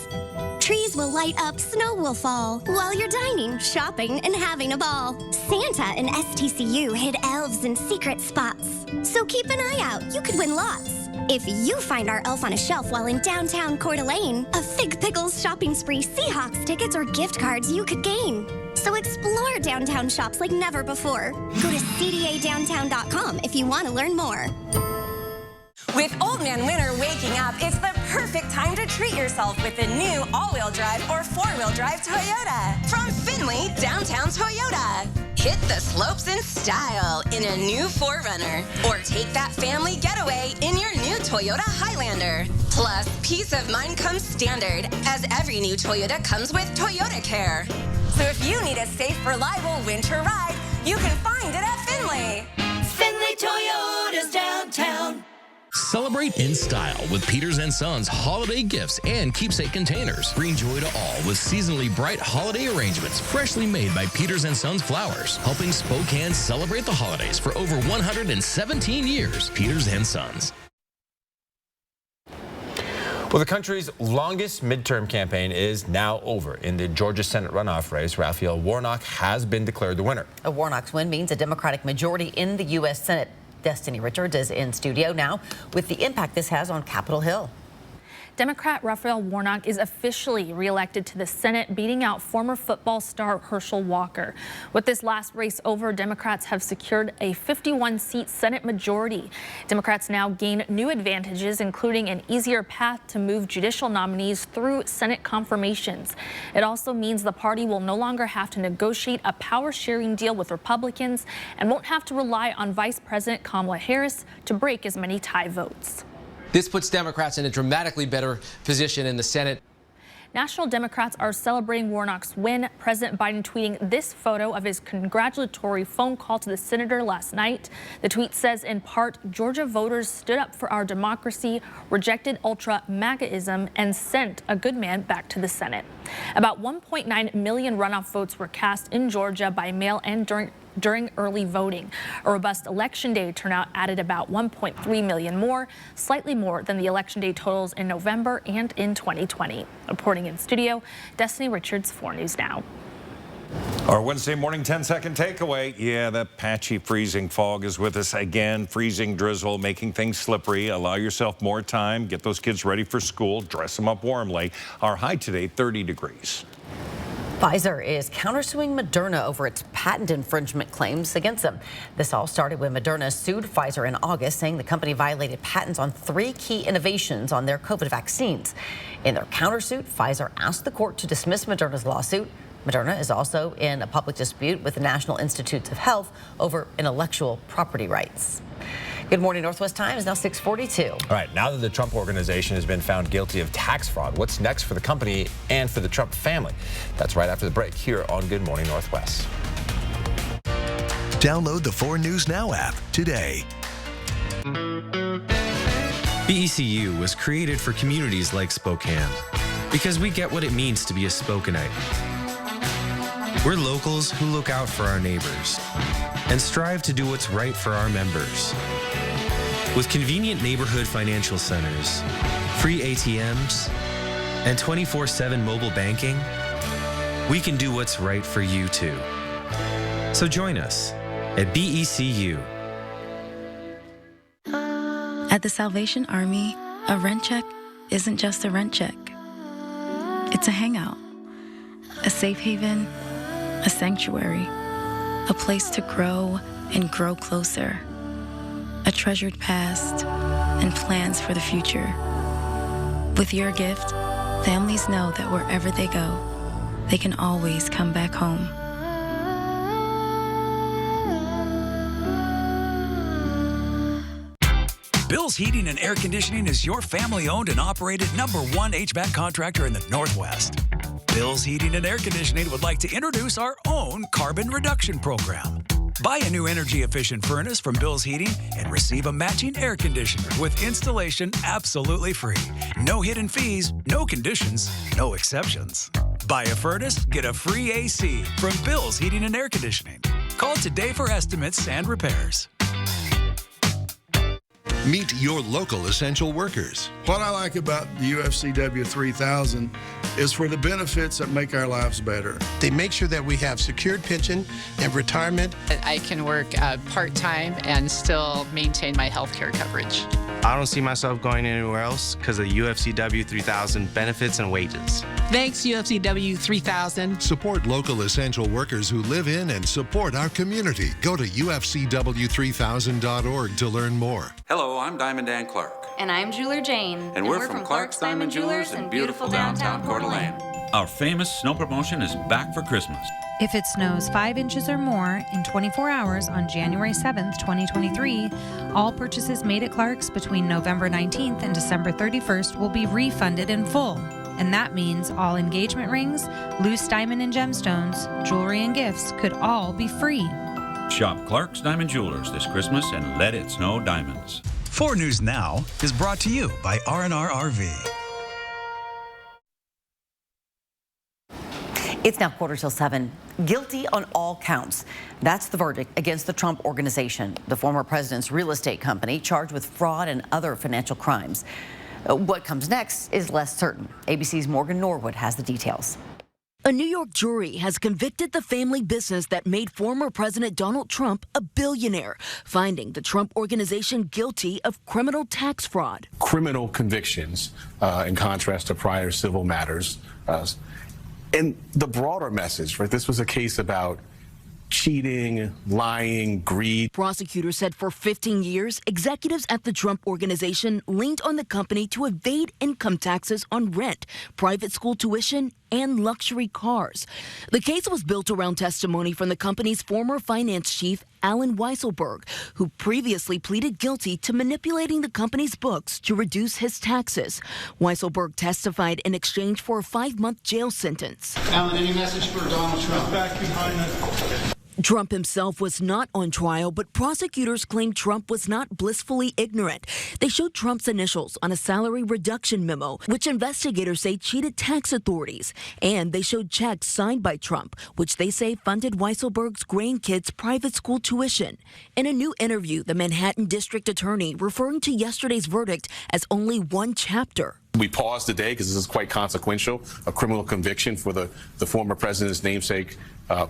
Trees will light up, snow will fall, while you're dining, shopping, and having a ball. Santa and STCU hid elves in secret spots. So keep an eye out, you could win lots. If you find our elf on a shelf while in downtown Coeur d'Alene, a Fig Pickles shopping spree, Seahawks tickets, or gift cards you could gain. So explore downtown shops like never before. Go to cdadowntown.com if you want to learn more. With Old Man Winter waking up, it's the perfect time to treat yourself with a new all-wheel drive or four-wheel drive Toyota. From Findlay, downtown Toyota. Hit the slopes in style in a new 4Runner. Or take that family getaway in your new Toyota Highlander. Plus, peace of mind comes standard, as every new Toyota comes with Toyota Care. So if you need a safe, reliable winter ride, you can find it at Findlay. Findlay Toyota's downtown. Celebrate in style with Peters & Sons holiday gifts and keepsake containers. Bring joy to all with seasonally bright holiday arrangements freshly made by Peters & Sons Flowers, helping Spokane celebrate the holidays for over 117 years. Peters & Sons. Well, the country's longest midterm campaign is now over. In the Georgia Senate runoff race, Raphael Warnock has been declared the winner. A Warnock's win means a Democratic majority in the U.S. Senate. Destiny Richards is in studio now with the impact this has on Capitol Hill. Democrat Raphael Warnock is officially reelected to the Senate, beating out former football star Herschel Walker. With this last race over, Democrats have secured a 51-seat Senate majority. Democrats now gain new advantages, including an easier path to move judicial nominees through Senate confirmations. It also means the party will no longer have to negotiate a power-sharing deal with Republicans and won't have to rely on Vice President Kamala Harris to break as many tie votes. This puts Democrats in a dramatically better position in the Senate. National Democrats are celebrating Warnock's win. President Biden tweeting this photo of his congratulatory phone call to the senator last night. The tweet says, in part, Georgia voters stood up for our democracy, rejected ultra-MAGAism, and sent a good man back to the Senate. About 1.9 million runoff votes were cast in Georgia by mail and during early voting. A robust Election Day turnout added about 1.3 million more, slightly more than the Election Day totals in November and in 2020. Reporting in studio, Destiny Richards, 4 News Now. Our Wednesday morning 10-second takeaway. Yeah, that patchy freezing fog is with us again. Freezing drizzle, making things slippery. Allow yourself more time. Get those kids ready for school. Dress them up warmly. Our high today, 30 degrees. Pfizer is countersuing Moderna over its patent infringement claims against them. This all started when Moderna sued Pfizer in August, saying the company violated patents on 3 key innovations on their COVID vaccines. In their countersuit, Pfizer asked the court to dismiss Moderna's lawsuit. Moderna is also in a public dispute with the National Institutes of Health over intellectual property rights. Good morning, Northwest Time is now 6:42. All right, now that the Trump Organization has been found guilty of tax fraud, what's next for the company and for the Trump family? That's right after the break here on Good Morning Northwest. Download the 4 News Now app today. BECU was created for communities like Spokane because we get what it means to be a Spokaneite. We're locals who look out for our neighbors and strive to do what's right for our members. With convenient neighborhood financial centers, free ATMs, and 24/7 mobile banking, we can do what's right for you too. So join us at BECU. At the Salvation Army, a rent check isn't just a rent check. It's a hangout, a safe haven, a sanctuary, a place to grow and grow closer, a treasured past and plans for the future. With your gift, families know that wherever they go, they can always come back home. Bill's Heating and Air Conditioning is your family-owned and operated #1 HVAC contractor in the Northwest. Bill's Heating and Air Conditioning would like to introduce our own carbon reduction program. Buy a new energy-efficient furnace from Bill's Heating and receive a matching air conditioner with installation absolutely free. No hidden fees, no conditions, no exceptions. Buy a furnace, get a free AC from Bill's Heating and Air Conditioning. Call today for estimates and repairs. Meet your local essential workers. What I like about the UFCW 3000 is for the benefits that make our lives better. They make sure that we have secured pension and retirement. I can work part-time and still maintain my health care coverage. I don't see myself going anywhere else because of UFCW 3000 benefits and wages. Thanks, UFCW 3000. Support local essential workers who live in and support our community. Go to ufcw3000.org to learn more. Hello, I'm Diamond Dan Clark. And I'm Jeweler Jane. And we're from Clark's Diamond Jewelers in beautiful downtown Coeur d'Alene. Our famous snow promotion is back for Christmas. If it snows 5 inches or more in 24 hours on January 7th, 2023, all purchases made at Clark's between November 19th and December 31st will be refunded in full. And that means all engagement rings, loose diamond and gemstones, jewelry and gifts could all be free. Shop Clark's Diamond Jewelers this Christmas and let it snow diamonds. 4 News Now is brought to you by R&R RV. It's now 7:15. Guilty on all counts. That's the verdict against the Trump Organization, the former president's real estate company charged with fraud and other financial crimes. What comes next is less certain. ABC's Morgan Norwood has the details. A New York jury has convicted the family business that made former President Donald Trump a billionaire, finding the Trump Organization guilty of criminal tax fraud. Criminal convictions, in contrast to prior civil matters. And the broader message, right? This was a case about cheating, lying, greed. Prosecutors said for 15 years, executives at the Trump Organization leaned on the company to evade income taxes on rent, private school tuition, and luxury cars. The case was built around testimony from the company's former finance chief, Alan Weisselberg, who previously pleaded guilty to manipulating the company's books to reduce his taxes. Weisselberg testified in exchange for a 5-month jail sentence. Alan, any message for Donald Trump? Back behind us. Trump himself was not on trial, but prosecutors claimed Trump was not blissfully ignorant. They showed Trump's initials on a salary reduction memo, which investigators say cheated tax authorities. And they showed checks signed by Trump, which they say funded Weisselberg's grandkids' private school tuition. In a new interview, the Manhattan district attorney referring to yesterday's verdict as only one chapter. We paused today because this is quite consequential, a criminal conviction for the former president's namesake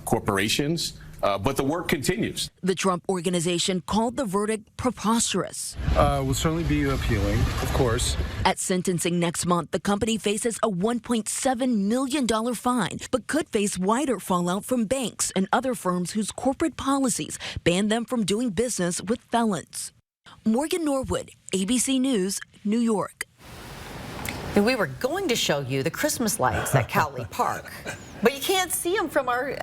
corporations. But the work continues. The Trump Organization called the verdict preposterous. We'll certainly be appealing, of course. At sentencing next month, the company faces a $1.7 million fine, but could face wider fallout from banks and other firms whose corporate policies ban them from doing business with felons. Morgan Norwood, ABC News, New York. We were going to show you the Christmas lights at Cowley Park, but you can't see them from our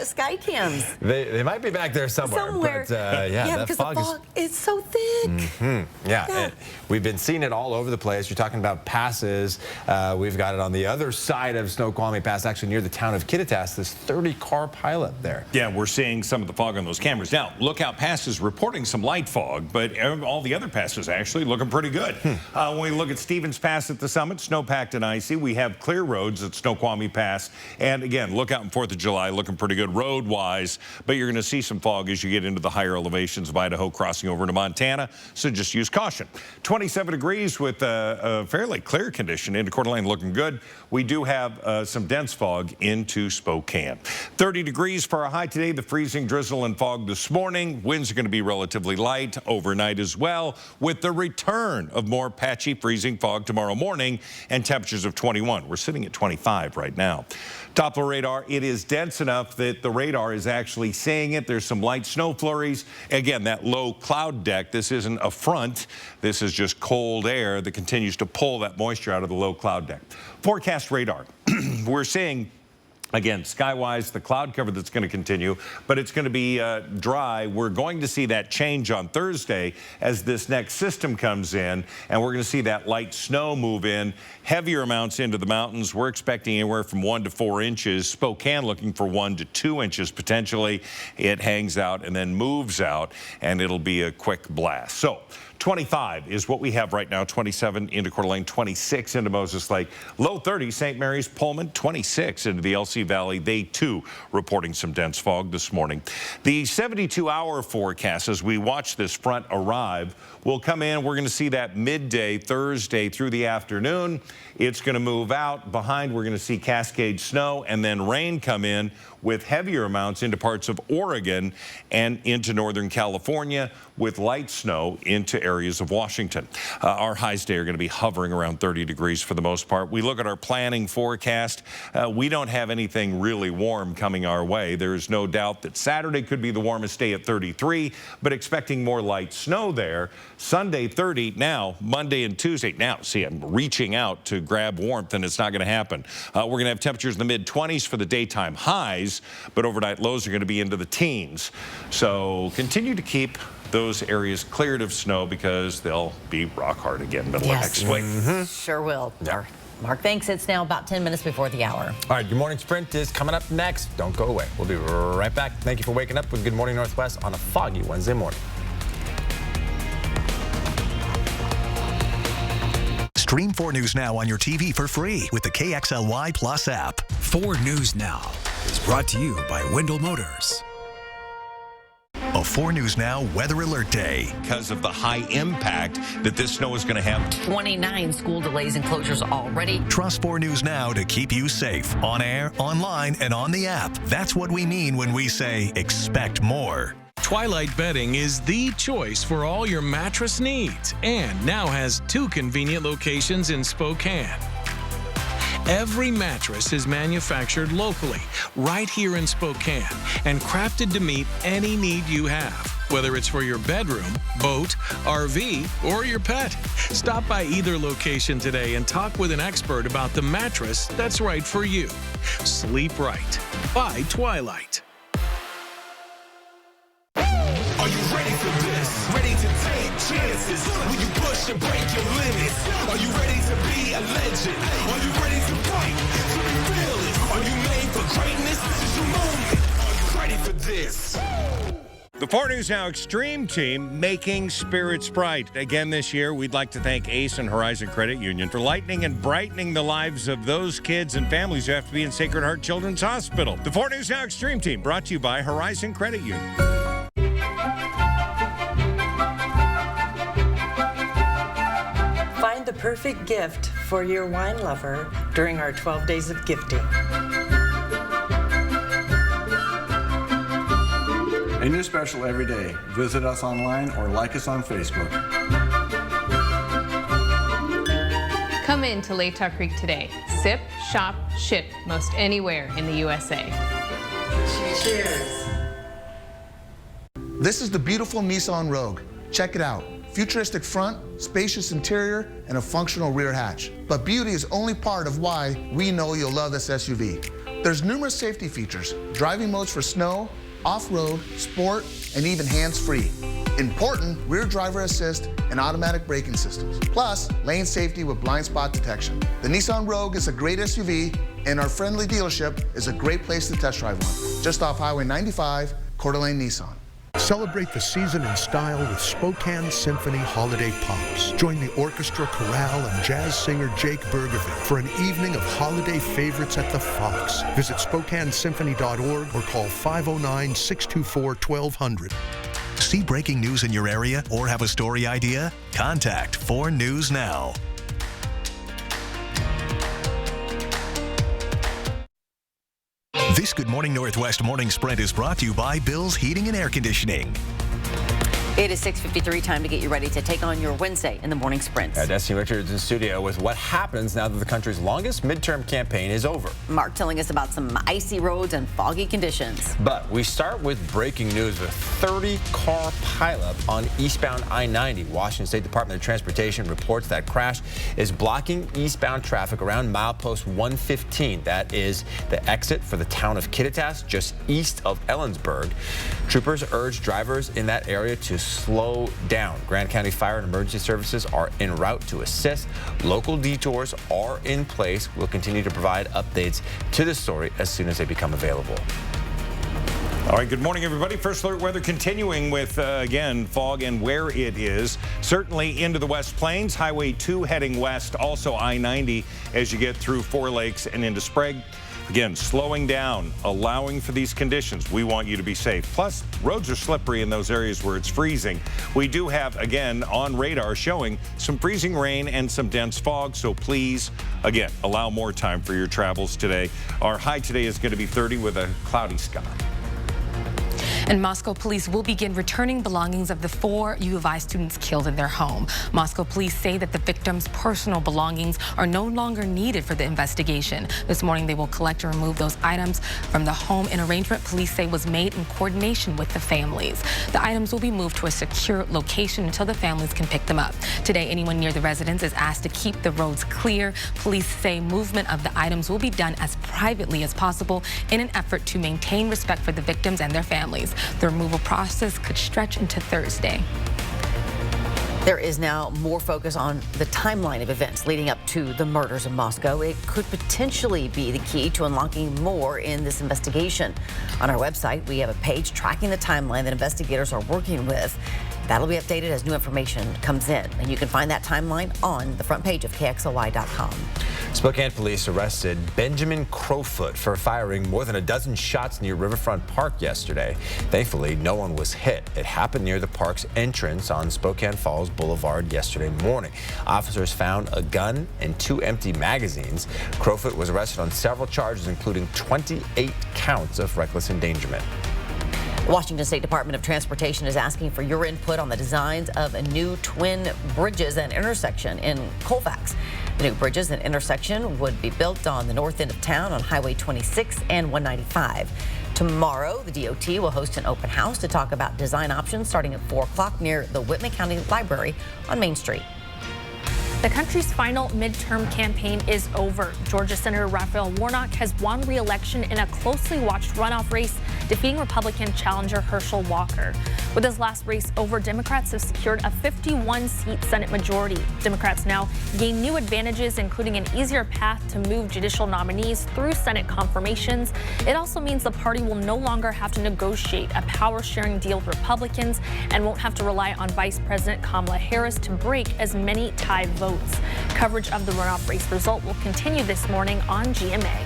sky cams. They might be back there somewhere. But, yeah, because the fog is so thick. Yeah. We've been seeing it all over the place. You're talking about passes. We've got it on the other side of Snoqualmie Pass, actually near the town of Kittitas, this 30-car pileup there. Yeah, we're seeing some of the fog on those cameras. Now, Lookout Pass is reporting some light fog, but all the other passes actually looking pretty good. When we look at Stevens Pass at the summit, snow-packed and icy. We have clear roads at Snoqualmie Pass. And again, Lookout and 4th of July looking pretty good road-wise, but you're going to see some fog as you get into the higher elevations of Idaho, crossing over into Montana, so just use caution. 27 degrees with a fairly clear condition into Coeur d'Alene, looking good. We do have some dense fog into Spokane. 30 degrees for our high today, the freezing drizzle and fog this morning. Winds are going to be relatively light overnight as well, with the return of more patchy freezing fog tomorrow morning and temperatures of 21. We're sitting at 25 right now. Doppler radar, it is dense enough that the radar is actually seeing it. There's some light snow flurries. Again, that low cloud deck, this isn't a front. This is just cold air that continues to pull that moisture out of the low cloud deck. Forecast radar, we're seeing, again, skywise, the cloud cover that's going to continue, but it's going to be dry. We're going to see that change on Thursday as this next system comes in, and we're going to see that light snow move in, heavier amounts into the mountains. We're expecting anywhere from 1 to 4 inches. Spokane looking for 1 to 2 inches potentially. It hangs out and then moves out, and it'll be a quick blast. So 25 is what we have right now. 27 into Coeur d'Alene, 26 into Moses Lake. Low 30, St. Mary's, Pullman, 26 into the LC Valley. They too reporting some dense fog this morning. The 72-hour forecast as we watch this front arrive will come in. We're going to see that midday Thursday through the afternoon. It's going to move out. Behind, we're going to see Cascade snow and then rain come in with heavier amounts into parts of Oregon and into Northern California, with light snow into areas of Washington. Our highs today are going to be hovering around 30 degrees for the most part. We look at our planning forecast. We don't have anything really warm coming our way. There is no doubt that Saturday could be the warmest day at 33, but expecting more light snow there. Sunday 30, now Monday and Tuesday. Now, see, I'm reaching out to grab warmth and it's not going to happen. We're going to have temperatures in the mid-20s for the daytime highs, but overnight lows are going to be into the teens. So continue to keep those areas cleared of snow because they'll be rock hard again middle of next week. Sure will. Mark, thanks. It's now about 10 minutes before the hour. All right, Good Morning Sprint is coming up next. Don't go away. We'll be right back. Thank you for waking up with Good Morning Northwest on a foggy Wednesday morning. Stream 4 News Now on your TV for free with the KXLY Plus app. 4 News Now is brought to you by Wendell Motors. A 4 News Now Weather Alert Day. Because of the high impact that this snow is going to have. 29 school delays and closures already. Trust 4 News Now to keep you safe on air, online, and on the app. That's what we mean when we say expect more. Twilight Bedding is the choice for all your mattress needs and now has 2 convenient locations in Spokane. Every mattress is manufactured locally, right here in Spokane, and crafted to meet any need you have, whether it's for your bedroom, boat, RV, or your pet. Stop by either location today and talk with an expert about the mattress that's right for you. Sleep right. By Twilight. Are you ready for this? Ready to take chances? Will you push and break your limits? Are you ready to be a legend? Are you ready to fight? To be fearless? Are you made for greatness? This is your moment. Are you ready for this? The 4 News Now Extreme Team making spirits bright. Again this year, we'd like to thank ACE and Horizon Credit Union for lightening and brightening the lives of those kids and families who have to be in Sacred Heart Children's Hospital. The 4 News Now Extreme Team brought to you by Horizon Credit Union. Find the perfect gift for your wine lover during our 12 days of gifting. A new special every day. Visit us online or like us on Facebook. Come in to Latah Creek today. Sip, shop, ship most anywhere in the USA. Cheers. This is the beautiful Nissan Rogue. Check it out. Futuristic front, spacious interior, and a functional rear hatch. But beauty is only part of why we know you'll love this SUV. There's numerous safety features, driving modes for snow, off-road, sport, and even hands-free. Important rear driver assist and automatic braking systems. Plus, lane safety with blind spot detection. The Nissan Rogue is a great SUV, and our friendly dealership is a great place to test drive one. Just off Highway 95, Coeur d'Alene Nissan. Celebrate the season in style with Spokane Symphony Holiday Pops. Join the orchestra, chorale, and jazz singer Jake Bergevin for an evening of holiday favorites at the Fox. Visit SpokaneSymphony.org or call 509-624-1200. See breaking news in your area or have a story idea? Contact 4 News Now. This Good Morning Northwest Morning Sprint is brought to you by Bill's Heating and Air Conditioning. It is 6:53, time to get you ready to take on your Wednesday in the morning sprint. Destiny Richards in studio with what happens now that the country's longest midterm campaign is over. Mark telling us about some icy roads and foggy conditions. But we start with breaking news with a 30-car pileup on eastbound I-90. Washington State Department of Transportation reports that crash is blocking eastbound traffic around milepost 115. That is the exit for the town of Kittitas, just east of Ellensburg. Troopers urge drivers in that area to slow down. Grand County Fire and Emergency Services are en route to assist. Local detours are in place. We'll continue to provide updates to this story as soon as they become available. All right, good morning, everybody. First alert weather continuing with, again, fog and where it is. Certainly into the West Plains, Highway 2 heading west, also I-90 as you get through Four Lakes and into Sprague. Again, slowing down, allowing for these conditions. We want you to be safe. Plus, roads are slippery in those areas where it's freezing. We do have, again, on radar showing some freezing rain and some dense fog. So please, again, allow more time for your travels today. Our high today is going to be 30 with a cloudy sky. And Moscow police will begin returning belongings of the 4 U of I students killed in their home. Moscow police say that the victims' personal belongings are no longer needed for the investigation. This morning, they will collect and remove those items from the home, an arrangement police say was made in coordination with the families. The items will be moved to a secure location until the families can pick them up. Today, anyone near the residence is asked to keep the roads clear. Police say movement of the items will be done as privately as possible in an effort to maintain respect for the victims and their families. The removal process could stretch into Thursday. There is now more focus on the timeline of events leading up to the murders in Moscow. It could potentially be the key to unlocking more in this investigation. On our website, we have a page tracking the timeline that investigators are working with. That'll be updated as new information comes in. And you can find that timeline on the front page of KXLY.com. Spokane police arrested Benjamin Crowfoot for firing more than a dozen shots near Riverfront Park yesterday. Thankfully, no one was hit. It happened near the park's entrance on Spokane Falls Boulevard yesterday morning. Officers found a gun and 2 empty magazines. Crowfoot was arrested on several charges, including 28 counts of reckless endangerment. The Washington State Department of Transportation is asking for your input on the designs of a new twin bridges and intersection in Colfax. The new bridges and intersection would be built on the north end of town on Highway 26 and 195. Tomorrow, the DOT will host an open house to talk about design options starting at 4 o'clock near the Whitman County Library on Main Street. The country's final midterm campaign is over. Georgia Senator Raphael Warnock has won re-election in a closely watched runoff race, defeating Republican challenger Herschel Walker. With his last race over, Democrats have secured a 51-seat Senate majority. Democrats now gain new advantages, including an easier path to move judicial nominees through Senate confirmations. It also means the party will no longer have to negotiate a power-sharing deal with Republicans and won't have to rely on Vice President Kamala Harris to break as many tie votes. Coverage of the runoff race result will continue this morning on GMA.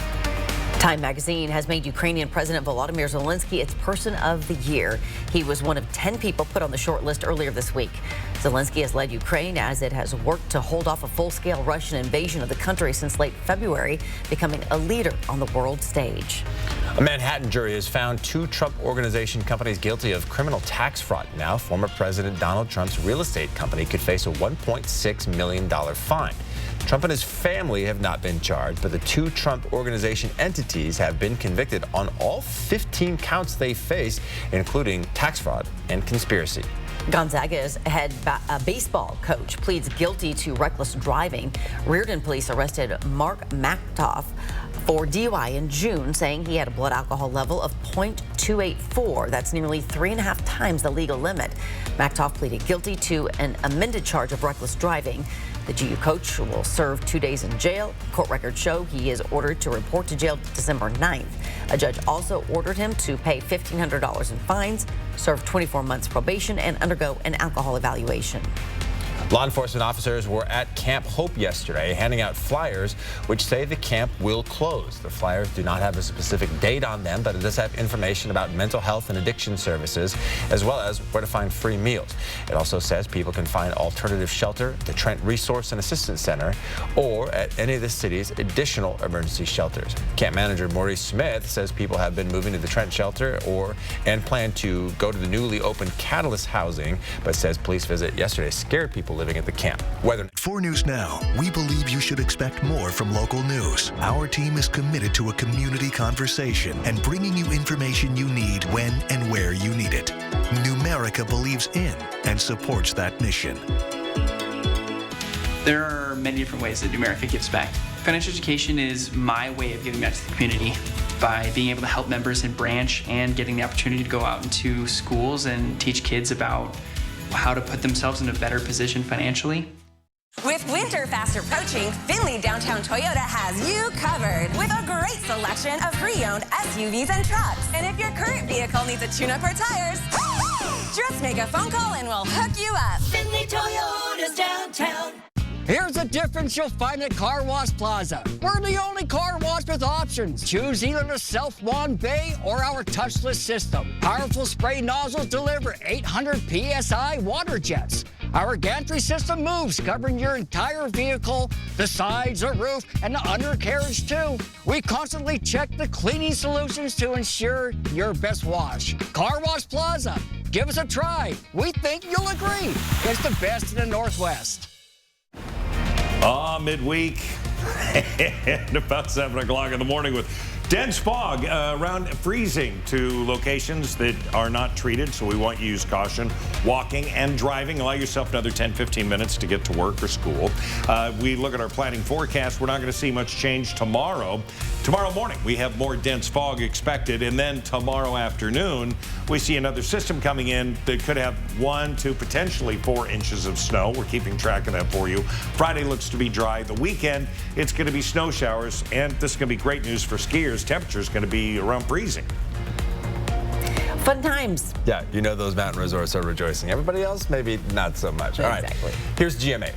Time magazine has made Ukrainian President Volodymyr Zelensky its Person of the Year. He was one of 10 people put on the short list earlier this week. Zelensky has led Ukraine as it has worked to hold off a full-scale Russian invasion of the country since late February, becoming a leader on the world stage. A Manhattan jury has found 2 Trump Organization companies guilty of criminal tax fraud. Now, former President Donald Trump's real estate company could face a $1.6 million fine. Trump and his family have not been charged, but the 2 Trump Organization entities have been convicted on all 15 counts they face, including tax fraud and conspiracy. Gonzaga's head baseball coach pleads guilty to reckless driving. Reardon police arrested Mark Maktoff for DUI in June, saying he had a blood alcohol level of 0.284. That's nearly 3.5 times the legal limit. Maktoff pleaded guilty to an amended charge of reckless driving. The GU coach will serve 2 days in jail. Court records show he is ordered to report to jail December 9th. A judge also ordered him to pay $1,500 in fines, serve 24 months probation, and undergo an alcohol evaluation. Law enforcement officers were at Camp Hope yesterday handing out flyers which say the camp will close. The flyers do not have a specific date on them, but it does have information about mental health and addiction services, as well as where to find free meals. It also says people can find alternative shelter at the Trent Resource and Assistance Center or at any of the city's additional emergency shelters. Camp manager Maurice Smith says people have been moving to the Trent shelter and plan to go to the newly opened Catalyst housing, but says police visit yesterday scared people living at the camp. For News Now, we believe you should expect more from local news. Our team is committed to a community conversation and bringing you information you need when and where you need it. Numerica believes in and supports that mission. There are many different ways that Numerica gives back. Financial education is my way of giving back to the community by being able to help members in branch and getting the opportunity to go out into schools and teach kids about how to put themselves in a better position financially. With winter fast approaching, Findlay Downtown Toyota has you covered with a great selection of pre-owned SUVs and trucks. And if your current vehicle needs a tune-up or tires, just make a phone call and we'll hook you up. Findlay Toyota's downtown. Here's the difference you'll find at Car Wash Plaza. We're the only car wash with options. Choose either the self-wand bay or our touchless system. Powerful spray nozzles deliver 800 PSI water jets. Our gantry system moves, covering your entire vehicle, the sides, the roof, and the undercarriage too. We constantly check the cleaning solutions to ensure your best wash. Car Wash Plaza. Give us a try. We think you'll agree. It's the best in the Northwest. Midweek and about 7 o'clock in the morning with dense fog around freezing to locations that are not treated. So we want you to use caution. Walking and driving. Allow yourself another 10-15 minutes to get to work or school. We look at our planning forecast. We're not going to see much change tomorrow. Tomorrow morning, we have more dense fog expected. And then tomorrow afternoon, we see another system coming in that could have 1 to potentially 4 inches of snow. We're keeping track of that for you. Friday looks to be dry. The weekend, it's going to be snow showers. And this is going to be great news for skiers. Temperature is going to be around freezing. Fun times. Yeah, you know those mountain resorts are rejoicing. Everybody else, maybe not so much. All right, here's GMA.